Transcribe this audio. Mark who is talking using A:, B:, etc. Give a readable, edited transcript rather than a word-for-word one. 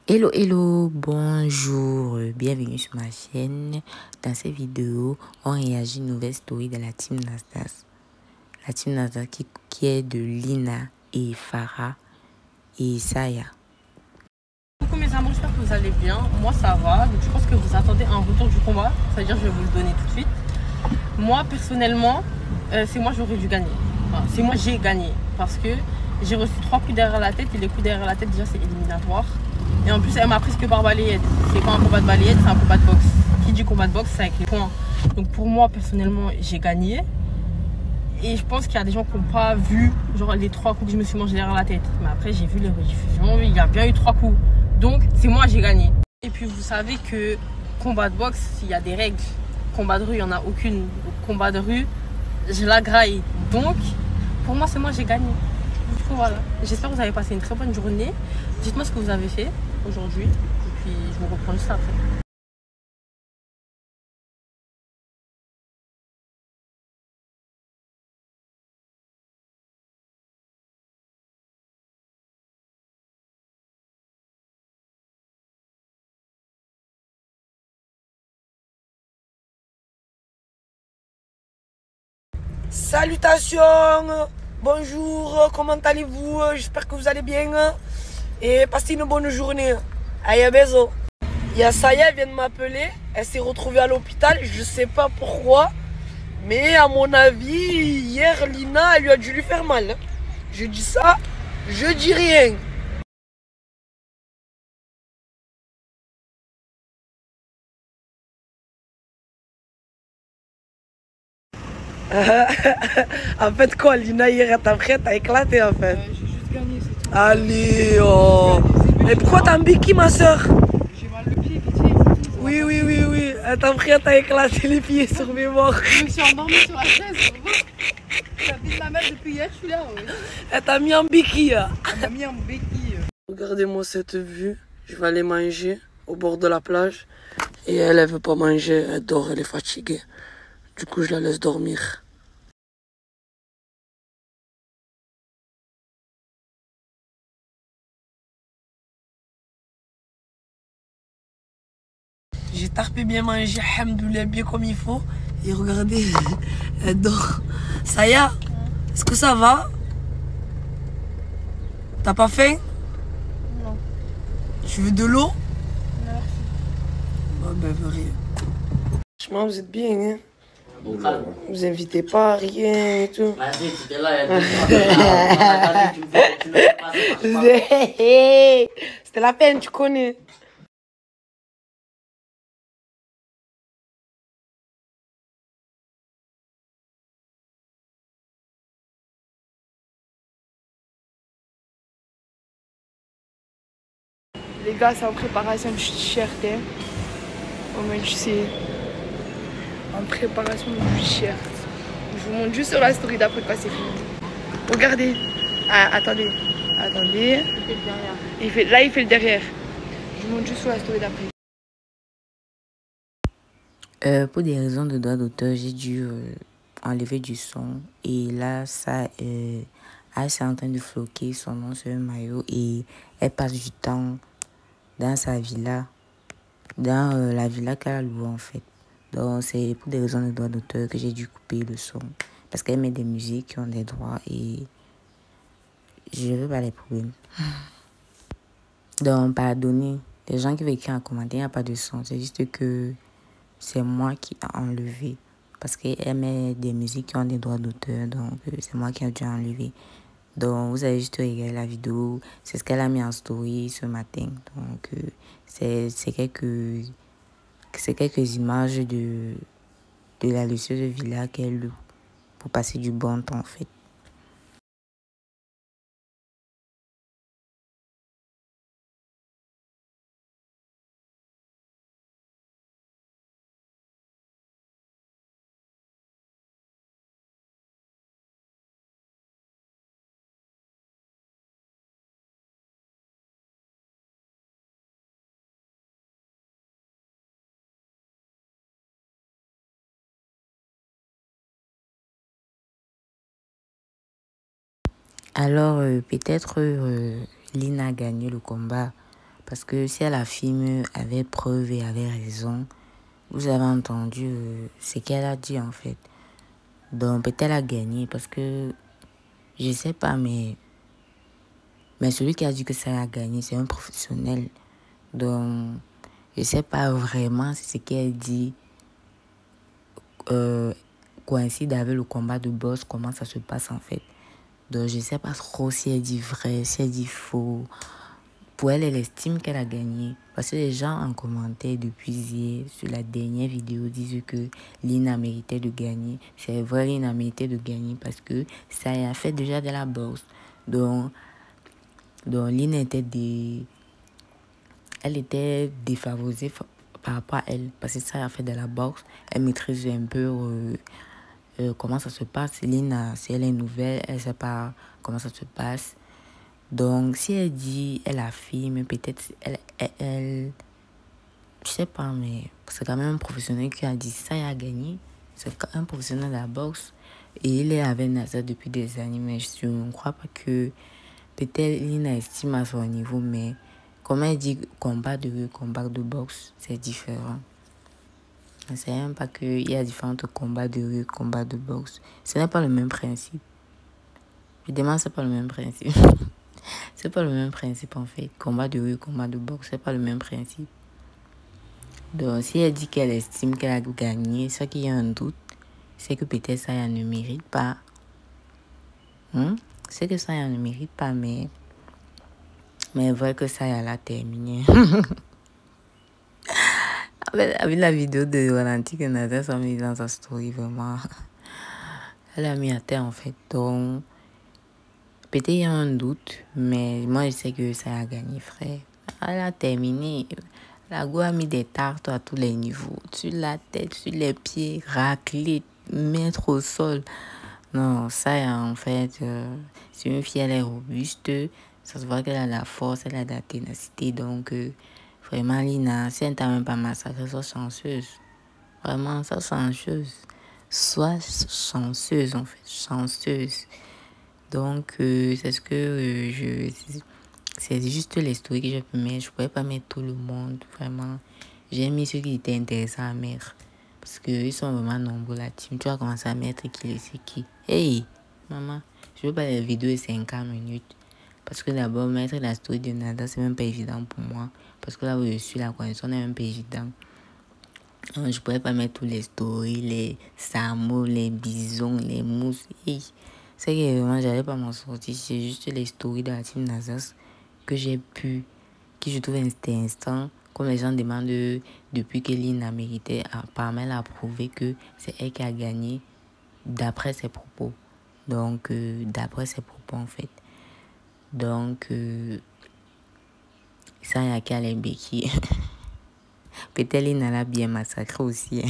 A: Hello, hello, bonjour, bienvenue sur ma chaîne. Dans cette vidéo, on réagit à une nouvelle story de la team Nasdaq. La team Nasdaq qui est de Lina et Farah et Saya.
B: Coucou mes amours, j'espère que vous allez bien. Moi ça va, donc je pense que vous attendez un retour du combat. C'est-à-dire je vais vous le donner tout de suite. Moi personnellement, c'est moi j'aurais dû gagner. Enfin, c'est moi j'ai gagné parce que j'ai reçu 3 coups derrière la tête et les coups derrière la tête déjà c'est éliminatoire. Et en plus elle m'a pris que par balayette. C'est pas un combat de balayette, c'est un combat de boxe. Qui dit combat de boxe c'est avec les points. Donc pour moi personnellement j'ai gagné. Et je pense qu'il y a des gens qui n'ont pas vu genre les 3 coups que je me suis mangé derrière la tête. Mais après j'ai vu les rediffusions, il y a bien eu 3 coups. Donc c'est moi j'ai gagné. Et puis vous savez que combat de boxe, il y a des règles. Combat de rue, il n'y en a aucune. Combat de rue, je la graille. Donc pour moi c'est moi j'ai gagné. Du coup voilà. J'espère que vous avez passé une très bonne journée. Dites-moi ce que vous avez fait aujourd'hui. Et puis je vous reprends juste après.
C: Salutations, bonjour, comment allez-vous? J'espère que vous allez bien et passez une bonne journée. Allez, bisous. Il y a Saya, elle vient de m'appeler, elle s'est retrouvée à l'hôpital, je sais pas pourquoi, mais à mon avis, hier, Lina, elle lui a dû lui faire mal. Je dis ça, je dis rien. En fait, quoi, Lina, hier, elle t'a pris, t'as éclaté en fait.
D: J'ai juste gagné, c'est tout.
C: Allez, oh. Mais pourquoi t'as un béquille, ma soeur?
D: J'ai mal le pied, pitié.
C: Oui, oui, oui, oui. Elle t'a pris, t'as éclaté les pieds sur mes morts.
D: Je me suis endormie sur la chaise. J'habite la mer depuis hier, je suis là. Ouais.
C: Elle t'a mis en béquille.
D: Elle m'a mis en béquille.
C: Regardez-moi cette vue. Je vais aller manger au bord de la plage. Et elle, elle veut pas manger. Elle dort, elle est fatiguée. Du coup, je la laisse dormir. J'ai tarpé bien manger, hamdoulilah, bien comme il faut. Et regardez, elle dort. Saya, est-ce que ça va? T'as pas faim?
D: Non.
C: Tu veux de l'eau?
D: Merci.
C: Oh, ben, rien. Franchement, vous êtes bien, hein? Vous invitez pas à rien et tout.
A: Vas-y, tu es là,
C: C'était la peine, tu connais.
D: Les gars, c'est en préparation du t-shirt. Hein. Au moins, tu sais. En préparation du t-shirt. Je vous montre juste sur la story d'après quand c'est fini. Regardez. Ah, attendez. Attendez. Il fait le derrière. Là, il fait le derrière. Je vous montre juste sur la story d'après.
A: Pour des raisons de droit d'auteur, j'ai dû enlever du son. Et là, ça, elle est en train de floquer son nom sur un maillot et elle passe du temps dans sa villa, dans la villa qu'elle a louée en fait. Donc, c'est pour des raisons de droit d'auteur que j'ai dû couper le son. Parce qu'elle met des musiques qui ont des droits et je veux pas les problèmes. Donc, pardonnez. Les gens qui veulent écrire en commentaire, il n'y a pas de son. C'est juste que c'est moi qui ai enlevé. Parce qu'elle met des musiques qui ont des droits d'auteur. Donc, c'est moi qui ai dû enlever. Donc, vous avez juste regardé la vidéo. C'est ce qu'elle a mis en story ce matin. Donc, c'est quelques images de la luxueuse villa qu'elle loue pour passer du bon temps, en fait. Alors, peut-être Lina a gagné le combat Parce que si elle affirme avec preuve et avec raison, vous avez entendu ce qu'elle a dit en fait. Donc peut-être elle a gagné parce que je sais pas, mais celui qui a dit que ça a gagné, c'est un professionnel. Donc je sais pas vraiment si ce qu'elle dit coïncide avec le combat de boss, comment ça se passe en fait. Donc je sais pas trop si elle dit vrai, si elle dit faux. Pour elle, elle estime qu'elle a gagné. Parce que les gens en commentaire depuis hier, sur la dernière vidéo, disent que Lina méritait de gagner. C'est vrai, Lina méritait de gagner parce que ça a fait déjà de la boxe. Donc Lina elle était défavorisée par rapport à elle. Parce que ça a fait de la boxe. Elle maîtrise un peu comment ça se passe. Lina, si elle est nouvelle, elle ne sait pas comment ça se passe. Donc, si elle dit, elle affirme, peut-être, je sais pas, mais c'est quand même un professionnel qui a dit ça et a gagné. C'est un professionnel de la boxe. Et il est avec Nazar depuis des années, mais je ne crois pas que, peut-être, Lina estime à son niveau, mais comme elle dit combat de boxe, c'est différent. Je ne sais même pas qu'il y a différents combats de rue, combats de boxe. Ce n'est pas le même principe. Évidemment, c'est pas le même principe. C'est pas le même principe en fait. Combat de rue, combat de boxe, c'est pas le même principe. Donc, si elle dit qu'elle estime qu'elle a gagné, c'est qu'il y a un doute. C'est que peut-être ça elle ne mérite pas. C'est que ça elle ne mérite pas, mais vrai que ça elle a terminé. Avec la vidéo de Valentin que Nadia a mis dans sa story, vraiment. Elle a mis à terre en fait. Donc, peut-être il y a un doute, mais moi je sais que ça a gagné, frère. Elle a terminé. La go a mis des tartes à tous les niveaux. Sur la tête, sur les pieds, raclée, mettre au sol. Non, ça en fait, c'est une fille, elle est robuste. Ça se voit qu'elle a la force, elle a de la ténacité. Donc, vraiment, Lina, si elle ne t'a même pas massacrée, sois chanceuse. Vraiment, sois chanceuse. Sois chanceuse en fait, chanceuse. Donc, c'est ce que c'est juste les stories que je peux mettre. Je ne pourrais pas mettre tout le monde, vraiment. J'ai mis ceux qui étaient intéressants à mettre. Parce qu'ils sont vraiment nombreux, la team. Tu vas commencer à mettre qui c'est qui. Hey, maman, je veux pas les vidéos de 50 minutes. Parce que d'abord, mettre la story de Nada, c'est même pas évident pour moi. Parce que là où je suis, la connexion n'est même pas évident. Donc, je pourrais pas mettre tous les stories, les samots, les bisons, les mousses. Hey. C'est que vraiment, j'allais pas m'en sortir. C'est juste les stories de la team Nazas que j'ai pu, qui je trouve instant. Comme les gens demandent depuis que Lina a mérité, apparemment elle a prouvé que c'est elle qui a gagné d'après ses propos. Donc, d'après ses propos en fait. Donc, ça y a qu'à les béquilles. Peut-être Lina l'a bien massacré aussi. Hein.